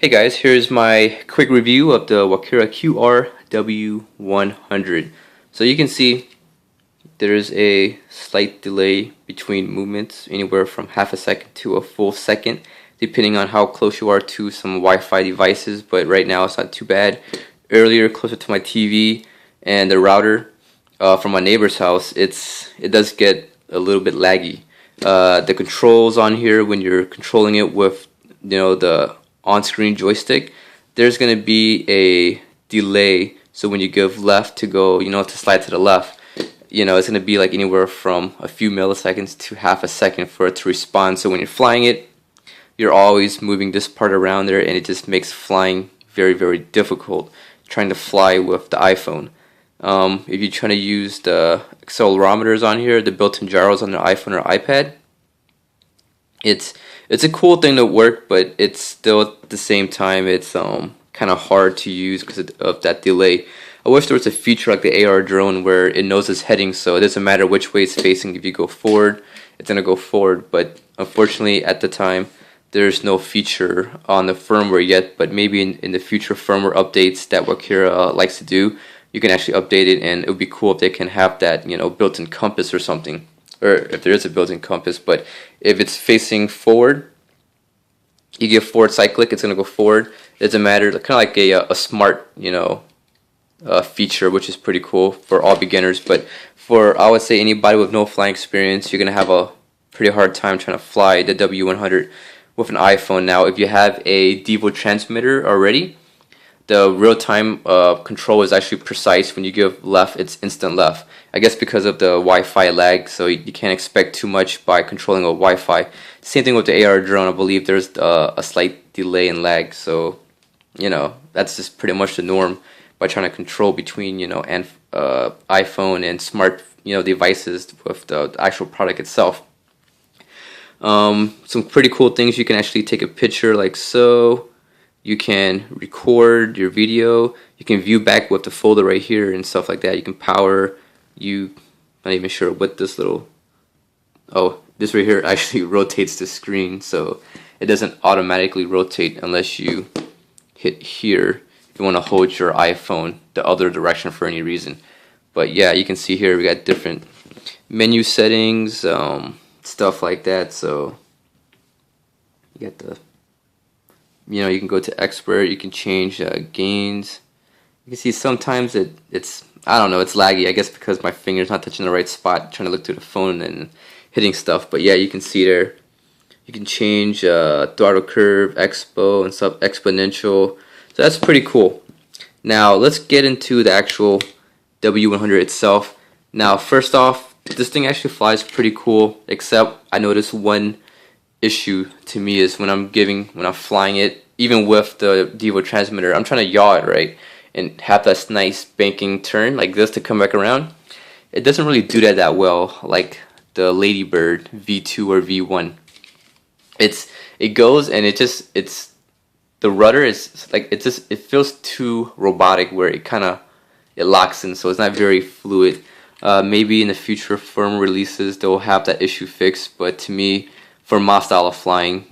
Hey guys, here's my quick review of the Walkera QR W100. So you can see there's a slight delay between movements, anywhere from half a second to a full second, depending on how close you are to some Wi-Fi devices, but right now it's not too bad. Earlier, closer to my TV and the router from my neighbor's house, it does get a little bit laggy. The controls on here, when you're controlling it with the on-screen joystick, there's going to be a delay. So when you give left to go, to slide to the left, it's going to be like anywhere from a few milliseconds to half a second for it to respond. So when you're flying it, you're always moving this part around there, and it just makes flying very, very difficult trying to fly with the iPhone. If you're trying to use the accelerometers on here, the built-in gyros on the iPhone or iPad, it's a cool thing to work, but it's still at the same time it's kind of hard to use because of that delay. I wish there was a feature like the AR drone where it knows its heading, so it doesn't matter which way it's facing. If you go forward, it's gonna go forward. But unfortunately, at the time, there's no feature on the firmware yet. But maybe in the future firmware updates that Walkera likes to do, you can actually update it, and it would be cool if they can have that built-in compass or something, or if there is a built-in compass. But if it's facing forward, you give forward side click, it's gonna go forward. It doesn't matter, kind of like a smart feature, which is pretty cool for all beginners. But for, I would say, anybody with no flying experience, you're gonna have a pretty hard time trying to fly the W100 with an iPhone. Now, if you have a Devo transmitter already, the real-time control is actually precise. When you give left, it's instant left. I guess because of the Wi-Fi lag, so you can't expect too much by controlling a Wi-Fi. Same thing with the AR drone. I believe there's a slight delay and lag, so that's just pretty much the norm by trying to control between and iPhone and smart devices with the actual product itself. Some pretty cool things. You can actually take a picture like so. You can record your video. You can view back with the folder right here and stuff like that. You can power. Not even sure what this little. Oh, this right here actually rotates the screen, so it doesn't automatically rotate unless you hit here if you want to hold your iPhone the other direction for any reason. But yeah, you can see here we got different menu settings, stuff like that. So you got the you can go to expert. You can change gains. You can see sometimes it's I don't know, it's laggy, I guess because my finger's not touching the right spot trying to look through the phone and hitting stuff. But yeah, you can see there you can change throttle curve, expo, and stuff, exponential. So that's pretty cool. Now let's get into the actual W100 itself. Now first off, this thing actually flies pretty cool, except I noticed one issue to me is when I'm flying it, even with the Devo transmitter, I'm trying to yaw it, right, and have that nice banking turn like this to come back around. It doesn't really do that well like the Ladybird V2 or V1. It goes and it's the rudder is like it feels too robotic where it locks in, so it's not very fluid. Maybe in the future firmware releases they'll have that issue fixed, but to me, for my style of flying,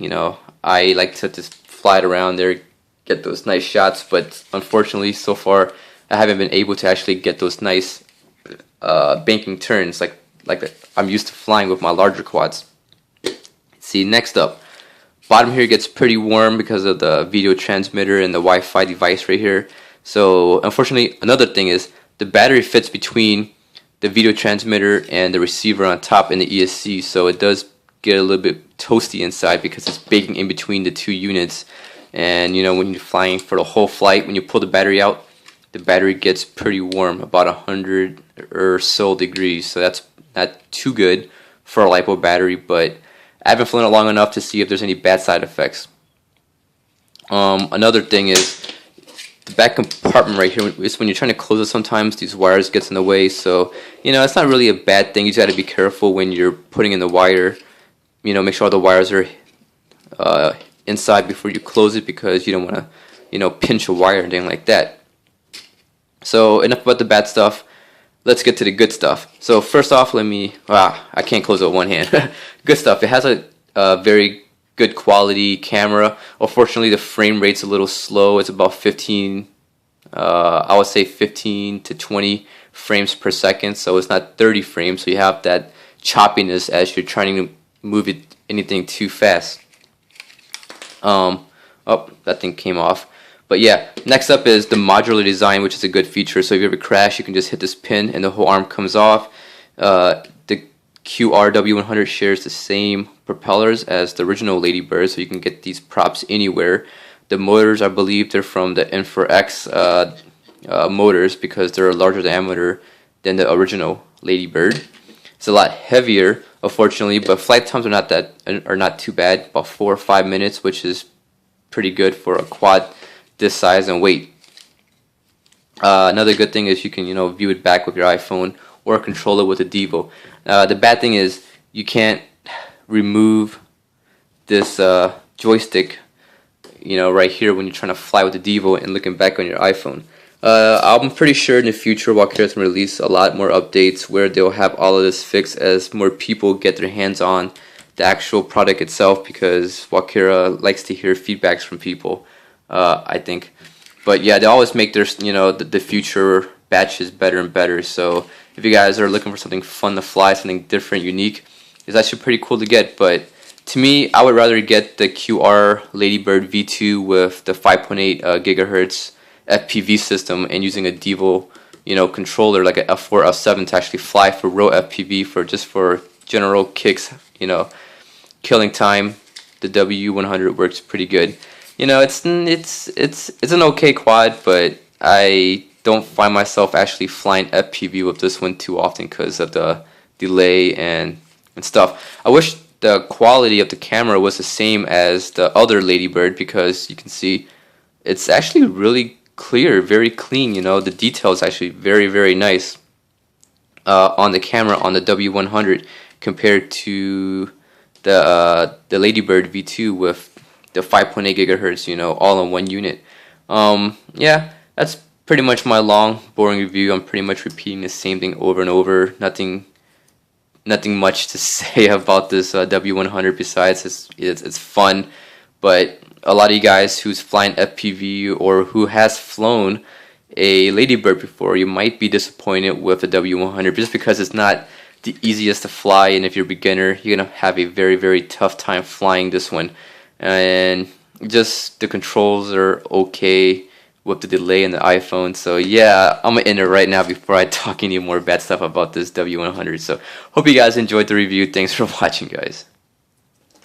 I like to just fly it around there, get those nice shots. But unfortunately, so far, I haven't been able to actually get those nice banking turns like I'm used to flying with my larger quads. See, next up, bottom here gets pretty warm because of the video transmitter and the Wi-Fi device right here. So unfortunately, another thing is the battery fits between the video transmitter and the receiver on top in the ESC, so it does get a little bit toasty inside because it's baking in between the two units. And when you're flying for the whole flight, when you pull the battery out, the battery gets pretty warm, about 100 or so degrees. So that's not too good for a LiPo battery, but I haven't flown it long enough to see if there's any bad side effects. Another thing is the back compartment right here. Is when you're trying to close it, sometimes these wires gets in the way. So it's not really a bad thing. You just got to be careful when you're putting in the wire. Make sure all the wires are inside before you close it, because you don't want to pinch a wire or anything like that. So enough about the bad stuff. Let's get to the good stuff. So first off, I can't close it with one hand. Good stuff. It has a very good quality camera. Unfortunately, the frame rate's a little slow. It's about 15, I would say 15 to 20 frames per second, so it's not 30 frames, so you have that choppiness as you're trying to move anything too fast. Oh, that thing came off. But yeah, next up is the modular design, which is a good feature. So if you ever crash, you can just hit this pin and the whole arm comes off. The QR W100 shares the same propellers as the original Ladybird, so you can get these props anywhere. The motors, I believe, they're from the Infra-X motors because they're a larger diameter than the original Ladybird. It's a lot heavier, unfortunately, but flight times are not too bad, about 4 or 5 minutes, which is pretty good for a quad this size and weight. Another good thing is you can view it back with your iPhone or control it with a Devo. The bad thing is you can't remove this joystick right here when you're trying to fly with the Devo and looking back on your iPhone. I'm pretty sure in the future Walkera is going to release a lot more updates where they'll have all of this fixed as more people get their hands on the actual product itself, because Walkera likes to hear feedbacks from people, I think. But yeah, they always make their the future batches better and better. So if you guys are looking for something fun to fly, something different, unique, it's actually pretty cool to get. But to me, I would rather get the QR Ladybird V2 with the 5.8 gigahertz FPV system and using a Devo, controller like a F4, F7 to actually fly for real FPV for general kicks, killing time. The W100 works pretty good. It's an okay quad, but I don't find myself actually flying FPV with this one too often because of the delay and stuff. I wish the quality of the camera was the same as the other Ladybird, because you can see it's actually really clear, very clean. The detail is actually very, very nice on the camera on the W100 compared to the Ladybird V2 with the 5.8 gigahertz, all in one unit. Yeah, that's pretty much my long, boring review. I'm pretty much repeating the same thing over and over. Nothing much to say about this W100 besides it's fun. But a lot of you guys who's flying FPV or who has flown a Ladybird before, you might be disappointed with the W100 just because it's not the easiest to fly, and if you're a beginner, you're gonna have a very, very tough time flying this one. And just the controls are okay with the delay in the iPhone. So yeah, I'm gonna end it right now before I talk any more bad stuff about this W100. So hope you guys enjoyed the review. Thanks for watching, guys.